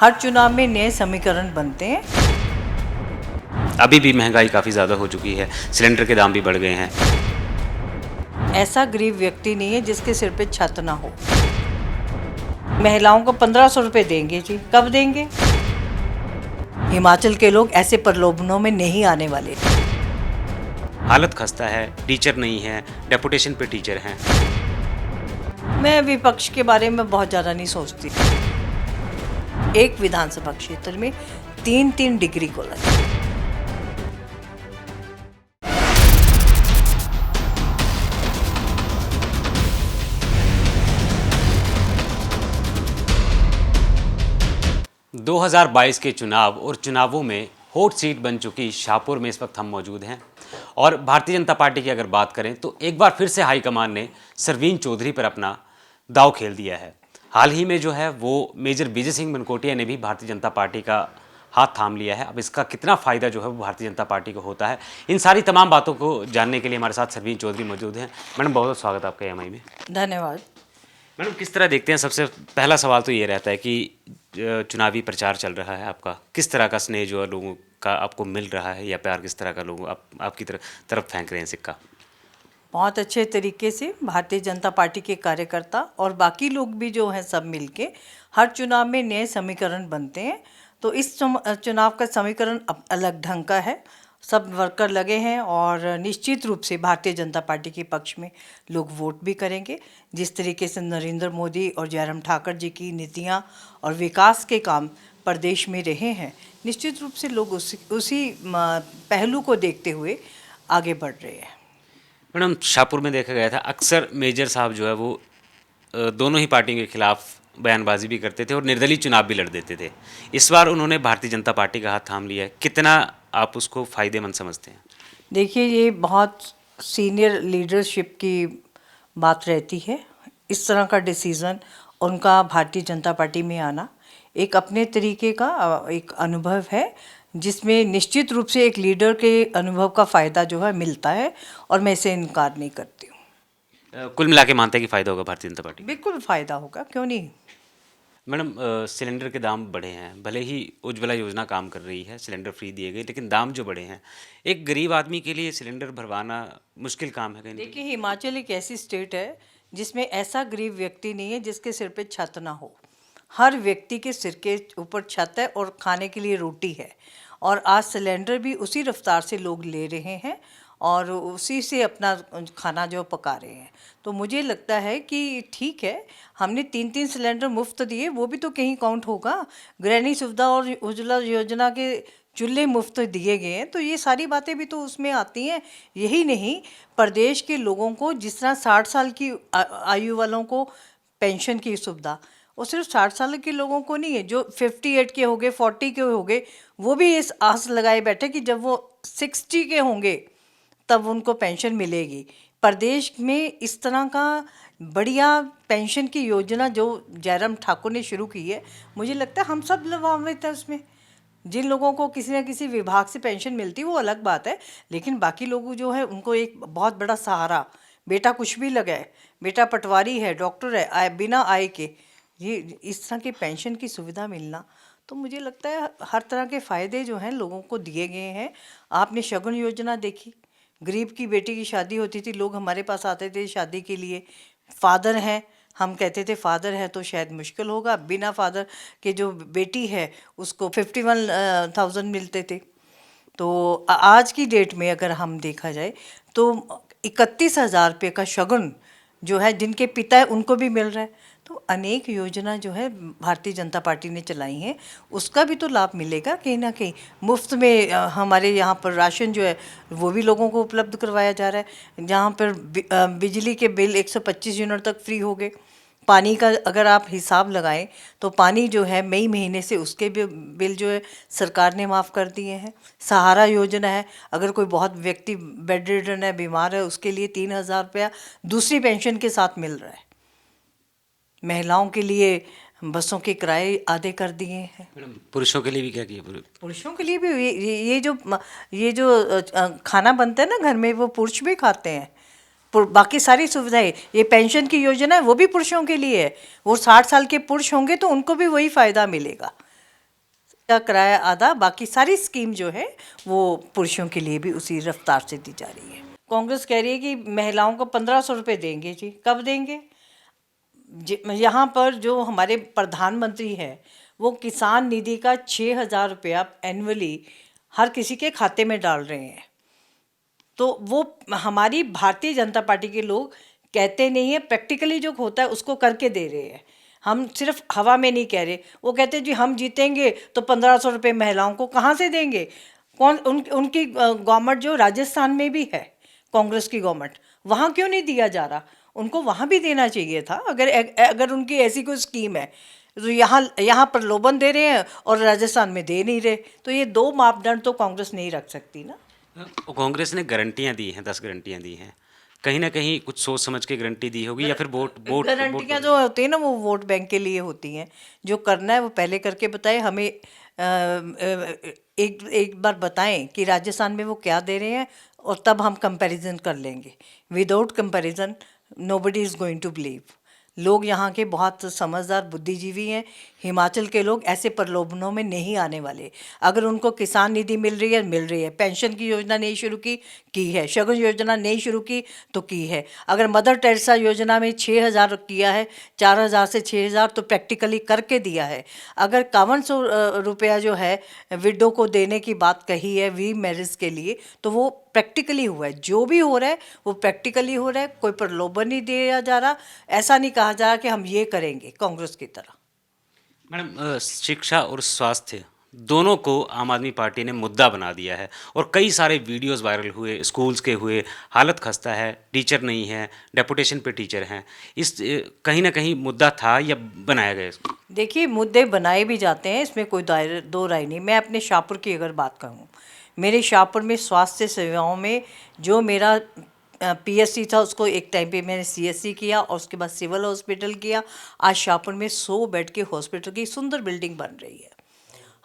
हर चुनाव में नए समीकरण बनते हैं। अभी भी महंगाई काफ़ी ज़्यादा हो चुकी है, सिलेंडर के दाम भी बढ़ गए हैं। ऐसा गरीब व्यक्ति नहीं है जिसके सिर पे छत ना हो। महिलाओं को 1500 रुपये देंगे जी, कब देंगे? हिमाचल के लोग ऐसे प्रलोभनों में नहीं आने वाले। हालत खस्ता है, टीचर नहीं है, डेपुटेशन पे टीचर हैं। मैं विपक्ष के बारे में बहुत ज़्यादा नहीं सोचती। एक विधानसभा क्षेत्र में 3-3 डिग्री को लगे। – 2022 के चुनाव और चुनावों में हॉट सीट बन चुकी शाहपुर में इस वक्त हम मौजूद हैं और भारतीय जनता पार्टी की अगर बात करें तो एक बार फिर से हाईकमान ने सरवीन चौधरी पर अपना दांव खेल दिया है। हाल ही में जो है वो मेजर विजय सिंह मनकोटिया ने भी भारतीय जनता पार्टी का हाथ थाम लिया है। अब इसका कितना फ़ायदा जो है वो भारतीय जनता पार्टी को होता है, इन सारी तमाम बातों को जानने के लिए हमारे साथ सरवीन चौधरी मौजूद हैं। मैडम बहुत बहुत स्वागत आपका एएमआई में। धन्यवाद। मैडम किस तरह देखते हैं, सबसे पहला सवाल तो ये रहता है कि चुनावी प्रचार चल रहा है आपका, किस तरह का स्नेह जो है लोगों का आपको मिल रहा है या प्यार किस तरह का लोग आपकी तरफ फेंक रहे हैं सिक्का? बहुत अच्छे तरीके से भारतीय जनता पार्टी के कार्यकर्ता और बाकी लोग भी जो हैं सब मिलके हर चुनाव में नए समीकरण बनते हैं। तो इस चुनाव का समीकरण अलग ढंग का है। सब वर्कर लगे हैं और निश्चित रूप से भारतीय जनता पार्टी के पक्ष में लोग वोट भी करेंगे। जिस तरीके से नरेंद्र मोदी और जयराम ठाकुर जी की नीतियाँ और विकास के काम प्रदेश में रहे हैं, निश्चित रूप से लोग उसी पहलू को देखते हुए आगे बढ़ रहे हैं। मैडम शाहपुर में देखा गया था अक्सर मेजर साहब जो है वो दोनों ही पार्टियों के खिलाफ बयानबाजी भी करते थे और निर्दलीय चुनाव भी लड़ देते थे। इस बार उन्होंने भारतीय जनता पार्टी का हाथ थाम लिया है, कितना आप उसको फ़ायदेमंद समझते हैं? देखिए, ये बहुत सीनियर लीडरशिप की बात रहती है। इस तरह का डिसीज़न उनका भारतीय जनता पार्टी में आना एक अपने तरीके का एक अनुभव है, जिसमें निश्चित रूप से एक लीडर के अनुभव का फ़ायदा जो है मिलता है और मैं इसे इनकार नहीं करती हूँ। कुल मिला के मानते हैं कि फ़ायदा होगा भारतीय जनता पार्टी? बिल्कुल फ़ायदा होगा, क्यों नहीं। मैडम सिलेंडर के दाम बढ़े हैं, भले ही उज्ज्वला योजना काम कर रही है, सिलेंडर फ्री दिए गए, लेकिन दाम जो बढ़े हैं, एक गरीब आदमी के लिए सिलेंडर भरवाना मुश्किल काम है कहीं? देखिए, हिमाचल एक ऐसी स्टेट है जिसमें ऐसा गरीब व्यक्ति नहीं है जिसके सिर पे छत ना हो। हर व्यक्ति के सिर के ऊपर छत है और खाने के लिए रोटी है। और आज सिलेंडर भी उसी रफ्तार से लोग ले रहे हैं और उसी से अपना खाना जो पका रहे हैं। तो मुझे लगता है कि ठीक है, हमने 3-3 सिलेंडर मुफ्त दिए, वो भी तो कहीं काउंट होगा। गृहिणी सुविधा और उज्ज्वला योजना के चूल्हे मुफ्त दिए गए हैं, तो ये सारी बातें भी तो उसमें आती हैं। यही नहीं, प्रदेश के लोगों को जिस तरह 60 साल की आयु वालों को पेंशन की सुविधा, वो सिर्फ 60 साल के लोगों को नहीं है, जो 58 के हो गए, 40 के हो गए, वो भी इस आस लगाए बैठे कि जब वो 60 के होंगे तब उनको पेंशन मिलेगी। प्रदेश में इस तरह का बढ़िया पेंशन की योजना जो जयराम ठाकुर ने शुरू की है, मुझे लगता है हम सब लाभान्वित हैं उसमें। जिन लोगों को किसी न किसी विभाग से पेंशन मिलती है वो अलग बात है, लेकिन बाकी लोग जो है उनको एक बहुत बड़ा सहारा, बेटा कुछ भी लगा है, बेटा पटवारी है, डॉक्टर है, बिना आय के ये इस तरह की पेंशन की सुविधा मिलना, तो मुझे लगता है हर तरह के फ़ायदे जो हैं लोगों को दिए गए हैं। आपने शगुन योजना देखी, गरीब की बेटी की शादी होती थी, लोग हमारे पास आते थे शादी के लिए। फादर हैं, हम कहते थे फादर है तो शायद मुश्किल होगा, बिना फादर के जो बेटी है उसको 51,000 मिलते थे। तो आज की डेट में अगर हम देखा जाए तो 31,000 रुपये का शगुन जो है जिनके पिता है उनको भी मिल रहा है। तो अनेक योजना जो है भारतीय जनता पार्टी ने चलाई हैं, उसका भी तो लाभ मिलेगा कहीं ना कहीं। मुफ्त में हमारे यहाँ पर राशन जो है वो भी लोगों को उपलब्ध करवाया जा रहा है। जहाँ पर बिजली के बिल 125 यूनिट तक फ्री हो गए। पानी का अगर आप हिसाब लगाएं तो पानी जो है मई महीने से उसके भी बिल जो है सरकार ने माफ़ कर दिए हैं। सहारा योजना है, अगर कोई बहुत व्यक्ति बेड रिडन है, बीमार है, उसके लिए 3,000 रुपया दूसरी पेंशन के साथ मिल रहा है। महिलाओं के लिए बसों के किराए आधे कर दिए हैं। मैडम पुरुषों के लिए भी क्या किया? पुरुषों के लिए भी ये जो खाना बनता है ना घर में, वो पुरुष भी खाते हैं। बाकी सारी सुविधाएं, ये पेंशन की योजना है वो भी पुरुषों के लिए है। वो 60 साल के पुरुष होंगे तो उनको भी वही फ़ायदा मिलेगा। का किराया आधा, बाकी सारी स्कीम जो है वो पुरुषों के लिए भी उसी रफ्तार से दी जा रही है। कांग्रेस कह रही है कि महिलाओं को 1500 रुपये देंगे जी, कब देंगे? यहाँ पर जो हमारे प्रधानमंत्री हैं वो किसान निधि का 6,000 रुपया एनुअली हर किसी के खाते में डाल रहे हैं। तो वो हमारी भारतीय जनता पार्टी के लोग कहते नहीं है, प्रैक्टिकली जो होता है उसको करके दे रहे हैं। हम सिर्फ हवा में नहीं कह रहे। वो कहते हैं जी हम जीतेंगे तो 1500 रुपये महिलाओं को कहाँ से देंगे? उनकी गवर्नमेंट जो राजस्थान में भी है, कांग्रेस की गवर्नमेंट, वहाँ क्यों नहीं दिया जा रहा? उनको वहाँ भी देना चाहिए था। अगर उनकी ऐसी कोई स्कीम है तो यहाँ प्रलोभन दे रहे हैं और राजस्थान में दे नहीं रहे। तो ये दो मापदंड तो कांग्रेस नहीं रख सकती ना। कांग्रेस ने गारंटियां दी हैं, 10 गारंटियां दी हैं, कहीं ना कहीं कुछ सोच समझ के गारंटी दी होगी या फिर वोट वोट गारंटियां जो होती है ना वो वोट बैंक के लिए होती हैं। जो करना है वो पहले करके बताए हमें। एक बार बताएं कि राजस्थान में वो क्या दे रहे हैं और तब हम कंपैरिजन कर लेंगे। Without comparison nobody is going to believe. लोग यहाँ के बहुत समझदार बुद्धिजीवी हैं। हिमाचल के लोग ऐसे प्रलोभनों में नहीं आने वाले। अगर उनको किसान निधि मिल रही है, पेंशन की योजना नहीं शुरू की है, शगुन योजना नहीं शुरू की तो की है। अगर मदर टेरेसा योजना में 6,000 किया है, 4,000 से 6,000 तो प्रैक्टिकली करके दिया है। अगर 5100 रुपया जो है विडो को देने की बात कही है वी मैरिज के लिए, तो वो प्रैक्टिकली हुआ है। जो भी हो रहा है वो प्रैक्टिकली हो रहा है। कोई प्रलोभन नहीं दिया जा रहा। ऐसा नहीं कहा जा रहा कि हम ये करेंगे कांग्रेस की तरह। मैडम, शिक्षा और स्वास्थ्य दोनों को आम आदमी पार्टी ने मुद्दा बना दिया है और कई सारे वीडियोस वायरल हुए, स्कूल्स के हुए, हालत खस्ता है, टीचर नहीं है, डेपुटेशन पे टीचर हैं। कहीं ना कहीं मुद्दा था या बनाया गया इसको? देखिए, मुद्दे बनाए भी जाते हैं, इसमें कोई दो राय नहीं। मैं अपने शाहपुर की अगर बात कहूँ, मेरे शाहपुर में स्वास्थ्य सेवाओं में जो मेरा पीएससी था उसको एक टाइम पे मैंने सीएससी किया और उसके बाद सिविल हॉस्पिटल किया। आज शाहपुर में 100 बेड के हॉस्पिटल की सुंदर बिल्डिंग बन रही है।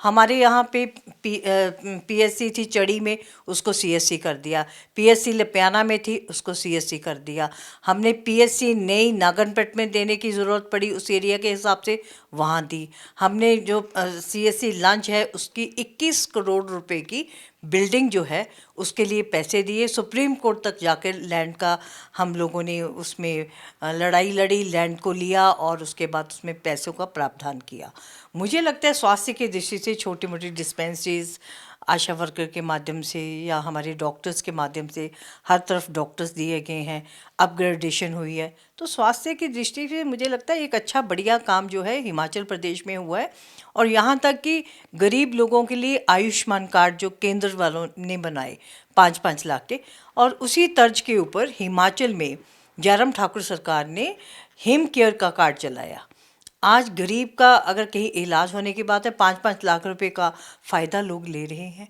हमारे यहाँ पे पीएससी थी चड़ी में, उसको सीएससी कर दिया। पीएससी लपियाना में थी, उसको सीएससी कर दिया। हमने पीएससी नई नागनपेट में देने की ज़रूरत पड़ी, उस एरिया के हिसाब से वहाँ दी। हमने जो सीएससी लंच है उसकी 21 करोड़ रुपए की बिल्डिंग जो है उसके लिए पैसे दिए। सुप्रीम कोर्ट तक जाकर लैंड का हम लोगों ने उसमें लड़ाई लड़ी, लैंड को लिया और उसके बाद उसमें पैसों का प्रावधान किया। मुझे लगता है स्वास्थ्य की दृष्टि से छोटी मोटी डिस्पेंसरीज आशा वर्कर के माध्यम से या हमारे डॉक्टर्स के माध्यम से हर तरफ डॉक्टर्स दिए गए हैं, अपग्रेडेशन हुई है। तो स्वास्थ्य की दृष्टि से मुझे लगता है एक अच्छा बढ़िया काम जो है हिमाचल प्रदेश में हुआ है। और यहाँ तक कि गरीब लोगों के लिए आयुष्मान कार्ड जो केंद्र वालों ने बनाए 5-5 लाख के, और उसी तर्ज के ऊपर हिमाचल में जयराम ठाकुर सरकार ने हिम केयर का कार्ड चलाया। आज गरीब का अगर कहीं इलाज होने की बात है 5-5 लाख रुपए का फ़ायदा लोग ले रहे हैं।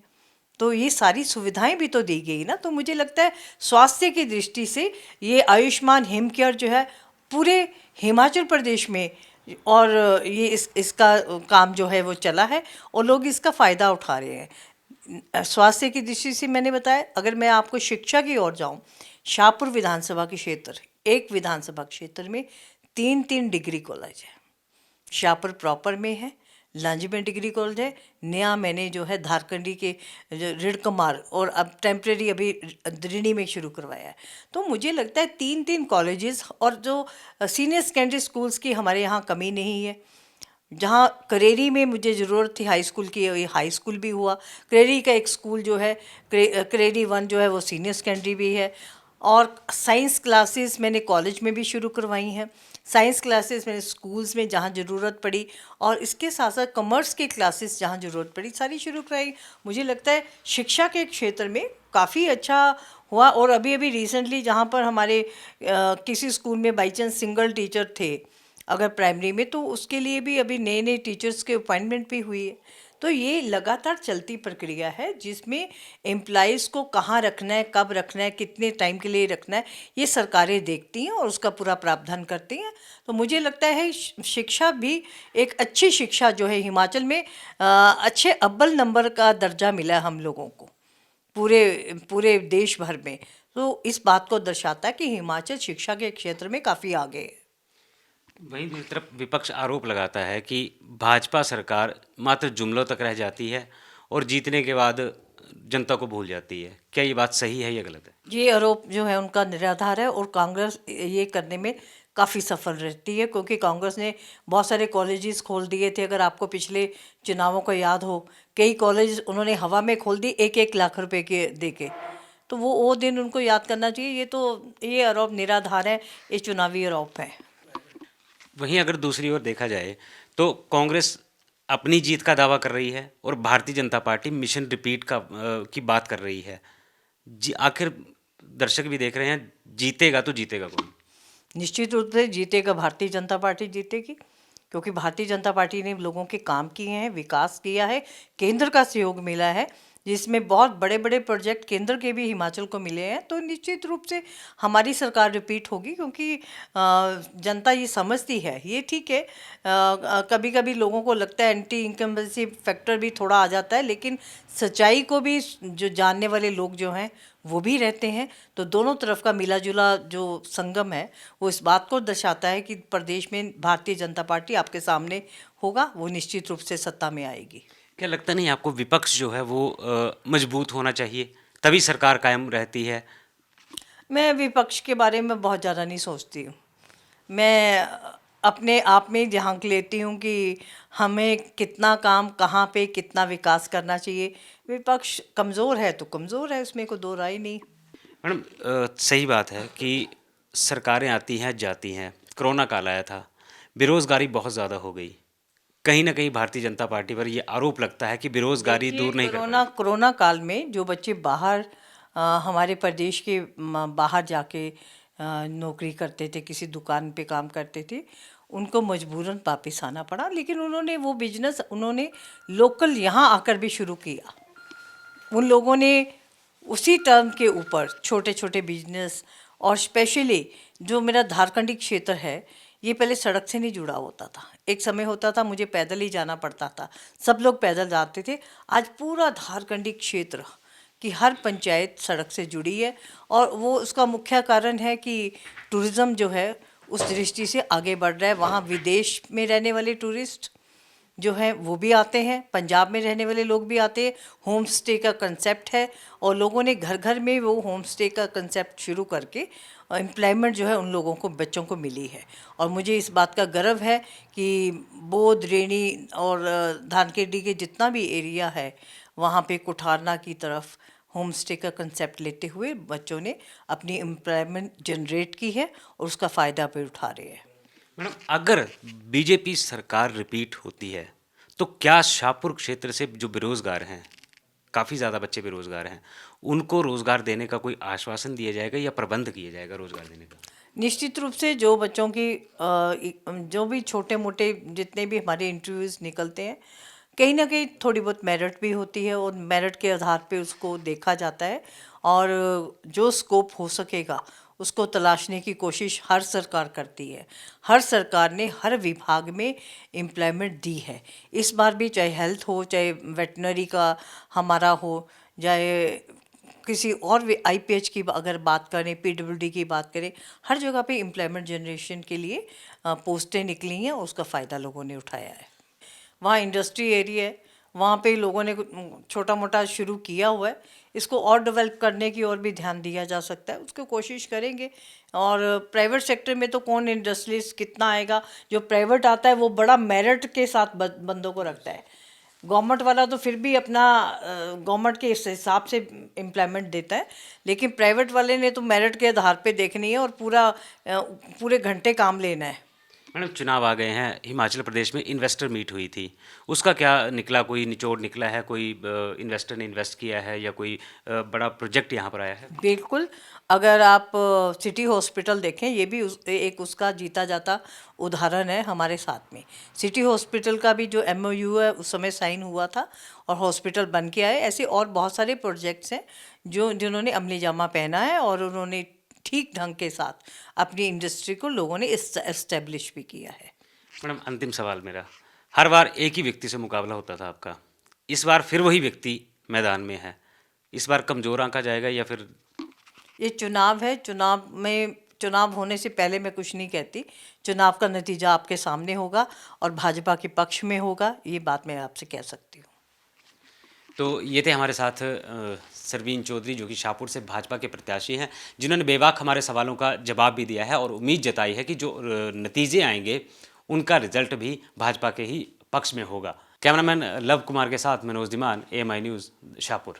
तो ये सारी सुविधाएं भी तो दी गई ना। तो मुझे लगता है स्वास्थ्य की दृष्टि से ये आयुष्मान हिम केयर जो है पूरे हिमाचल प्रदेश में, और ये इसका काम जो है वो चला है और लोग इसका फ़ायदा उठा रहे हैं। स्वास्थ्य की दृष्टि से मैंने बताया। अगर मैं आपको शिक्षा की ओर जाऊँ, शाहपुर विधानसभा के क्षेत्र, एक विधानसभा क्षेत्र में 3-3 डिग्री कॉलेज है। शाहपुर प्रॉपर में है, लांजी में डिग्री कॉलेज है, नया मैंने जो है धारकंडी के रिडकुमार और अब टेम्प्रेरी अभी द्रिणी में शुरू करवाया है। तो मुझे लगता है 3-3 कॉलेजेस और जो सीनियर सेकेंडरी स्कूल्स की हमारे यहाँ कमी नहीं है। जहाँ करेरी में मुझे ज़रूरत थी हाई स्कूल की, हाई स्कूल भी हुआ। करेरी का एक स्कूल जो है करेरी 1 जो है वो सीनियर सेकेंडरी भी है। और साइंस क्लासेस मैंने कॉलेज में भी शुरू करवाई हैं। साइंस क्लासेस मैंने स्कूल्स में जहाँ ज़रूरत पड़ी, और इसके साथ साथ कॉमर्स की क्लासेस जहाँ ज़रूरत पड़ी सारी शुरू कराई। मुझे लगता है शिक्षा के क्षेत्र में काफ़ी अच्छा हुआ। और अभी अभी रिसेंटली जहाँ पर हमारे किसी स्कूल में बाई चांस सिंगल टीचर थे अगर प्राइमरी में, तो उसके लिए भी अभी नए नए टीचर्स के अपॉइंटमेंट भी हुई है। तो ये लगातार चलती प्रक्रिया है जिसमें एम्प्लॉइज़ को कहाँ रखना है, कब रखना है, कितने टाइम के लिए रखना है, ये सरकारें देखती हैं और उसका पूरा प्रावधान करती हैं। तो मुझे लगता है शिक्षा भी एक अच्छी शिक्षा जो है हिमाचल में अच्छे अव्वल नंबर का दर्जा मिला है हम लोगों को पूरे पूरे देश भर में। तो इस बात को दर्शाता है कि हिमाचल शिक्षा के क्षेत्र में काफ़ी आगे है। वहीं दूसरी तरफ विपक्ष आरोप लगाता है कि भाजपा सरकार मात्र जुमलों तक रह जाती है और जीतने के बाद जनता को भूल जाती है। क्या ये बात सही है या गलत है? ये आरोप जो है उनका निराधार है, और कांग्रेस ये करने में काफ़ी सफल रहती है, क्योंकि कांग्रेस ने बहुत सारे कॉलेजेस खोल दिए थे। अगर आपको पिछले चुनावों को याद हो, कई कॉलेज उन्होंने हवा में खोल दी 1-1 लाख रुपए के दे के। तो वो दिन उनको याद करना चाहिए। ये आरोप निराधार है, ये चुनावी आरोप है। वहीं अगर दूसरी ओर देखा जाए तो कांग्रेस अपनी जीत का दावा कर रही है और Bharatiya Janata party mission repeat की बात कर रही है। जी, आखिर दर्शक भी देख रहे हैं, जीतेगा तो जीतेगा कौन? निश्चित रूप से जीतेगा भारतीय जनता पार्टी जीतेगी, क्योंकि भारतीय जनता पार्टी ने लोगों के काम किए हैं, विकास किया है, केंद्र का सहयोग मिला है, जिसमें बहुत बड़े बड़े प्रोजेक्ट केंद्र के भी हिमाचल को मिले हैं। तो निश्चित रूप से हमारी सरकार रिपीट होगी, क्योंकि जनता ये समझती है। ये ठीक है, कभी कभी लोगों को लगता है एंटी इनकम्बेंसी फैक्टर भी थोड़ा आ जाता है, लेकिन सच्चाई को भी जो जानने वाले लोग जो हैं वो भी रहते हैं। तो दोनों तरफ का मिला जुला जो संगम है वो इस बात को दर्शाता है कि प्रदेश में भारतीय जनता पार्टी आपके सामने होगा, वो निश्चित रूप से सत्ता में आएगी। क्या लगता नहीं आपको विपक्ष जो है वो मजबूत होना चाहिए, तभी सरकार कायम रहती है? मैं विपक्ष के बारे में बहुत ज़्यादा नहीं सोचती हूँ। मैं अपने आप में झांक लेती हूँ कि हमें कितना काम कहाँ पे कितना विकास करना चाहिए। विपक्ष कमज़ोर है तो कमज़ोर है, उसमें कोई दो राय नहीं। मैडम, सही बात है कि सरकारें आती हैं जाती हैं। कोरोना काल आया था, बेरोज़गारी बहुत ज़्यादा हो गई। कहीं न कहीं भारतीय जनता पार्टी पर ये आरोप लगता है कि बेरोज़गारी देखिए, दूर नहीं कर कोरोना पाई। कोरोना काल में जो बच्चे बाहर हमारे प्रदेश के बाहर जाके नौकरी करते थे, किसी दुकान पे काम करते थे, उनको मजबूरन वापस आना पड़ा। लेकिन उन्होंने वो बिजनेस उन्होंने लोकल यहाँ आकर भी शुरू किया। उन लोगों ने उसी टर्म के ऊपर छोटे छोटे बिजनेस, और स्पेशली जो मेरा झारखंडी क्षेत्र है, ये पहले सड़क से नहीं जुड़ा होता था। एक समय होता था मुझे पैदल ही जाना पड़ता था, सब लोग पैदल जाते थे। आज पूरा झारखंडी क्षेत्र की हर पंचायत सड़क से जुड़ी है, और वो उसका मुख्य कारण है कि टूरिज़्म जो है उस दृष्टि से आगे बढ़ रहा है। वहाँ विदेश में रहने वाले टूरिस्ट जो हैं वो भी आते हैं, पंजाब में रहने वाले लोग भी आते हैं। होम स्टे का कंसेप्ट है, और लोगों ने घर घर में वो होम स्टे का कंसेप्ट शुरू करके एम्प्लॉयमेंट जो है उन लोगों को, बच्चों को मिली है। और मुझे इस बात का गर्व है कि बोध, रेणी और धानखेड़ी के जितना भी एरिया है, वहाँ पे कुठारना की तरफ होम स्टे का कंसेप्ट लेते हुए बच्चों ने अपनी एम्प्लॉयमेंट जनरेट की है, और उसका फ़ायदा भी उठा रहे हैं। मैडम, अगर बीजेपी सरकार रिपीट होती है तो क्या शाहपुर क्षेत्र से जो बेरोज़गार हैं, काफ़ी ज़्यादा बच्चे बेरोज़गार हैं, उनको रोज़गार देने का कोई आश्वासन दिया जाएगा या प्रबंध किया जाएगा रोज़गार देने का? निश्चित रूप से जो बच्चों की जो भी छोटे मोटे जितने भी हमारे इंटरव्यूज़ निकलते हैं, कहीं ना कहीं थोड़ी बहुत मेरिट भी होती है, और मेरिट के आधार पे उसको देखा जाता है, और जो स्कोप हो सकेगा उसको तलाशने की कोशिश हर सरकार करती है। हर सरकार ने हर विभाग में एम्प्लॉयमेंट दी है। इस बार भी चाहे हेल्थ हो, चाहे वेटनरी का हमारा हो, चाहे किसी और भी आईपीएच की अगर बात करें, पीडब्ल्यूडी की बात करें, हर जगह पे एम्प्लॉयमेंट जनरेशन के लिए पोस्टें निकली हैं, और उसका फ़ायदा लोगों ने उठाया है। वहाँ इंडस्ट्री एरिया है, वहाँ पे लोगों ने छोटा मोटा शुरू किया हुआ है। इसको और डेवलप करने की ओर भी ध्यान दिया जा सकता है, उसको कोशिश करेंगे। और प्राइवेट सेक्टर में तो कौन इंडस्ट्रियलिस्ट कितना आएगा, जो प्राइवेट आता है वो बड़ा मेरिट के साथ बंदों को रखता है। गवर्नमेंट वाला तो फिर भी अपना गवर्नमेंट के हिसाब से एम्प्लॉयमेंट देता है, लेकिन प्राइवेट वाले ने तो मेरिट के आधार पे देखनी है, और पूरे घंटे काम लेना है। मैडम, चुनाव आ गए हैं, हिमाचल प्रदेश में इन्वेस्टर मीट हुई थी, उसका क्या निकला? कोई निचोड़ निकला है? कोई इन्वेस्टर ने इन्वेस्ट किया है या कोई बड़ा प्रोजेक्ट यहाँ पर आया है? बिल्कुल। अगर आप सिटी हॉस्पिटल देखें, ये भी एक उसका जीता जाता उदाहरण है हमारे साथ में। सिटी हॉस्पिटल का भी जो एमओयू है उस समय साइन हुआ था, और हॉस्पिटल बन के आए। ऐसे और बहुत सारे प्रोजेक्ट्स हैं जिन्होंने अमली जामा पहना है, और उन्होंने ठीक ढंग के साथ अपनी इंडस्ट्री को लोगों ने इस्टेब्लिश भी किया है। मैडम, अंतिम सवाल मेरा, हर बार एक ही व्यक्ति से मुकाबला होता था आपका, इस बार फिर वही व्यक्ति मैदान में है, इस बार कमज़ोर आंका जाएगा या फिर? ये चुनाव है, चुनाव में चुनाव होने से पहले मैं कुछ नहीं कहती। चुनाव का नतीजा आपके सामने होगा और भाजपा के पक्ष में होगा, ये बात मैं आपसे कह सकती हूँ। तो ये थे हमारे साथ सरवीन चौधरी, जो कि शाहपुर से भाजपा के प्रत्याशी हैं, जिन्होंने बेबाक हमारे सवालों का जवाब भी दिया है और उम्मीद जताई है कि जो नतीजे आएंगे उनका रिजल्ट भी भाजपा के ही पक्ष में होगा। कैमरामैन लव कुमार के साथ मनोज धीमान, AMI न्यूज़, शाहपुर।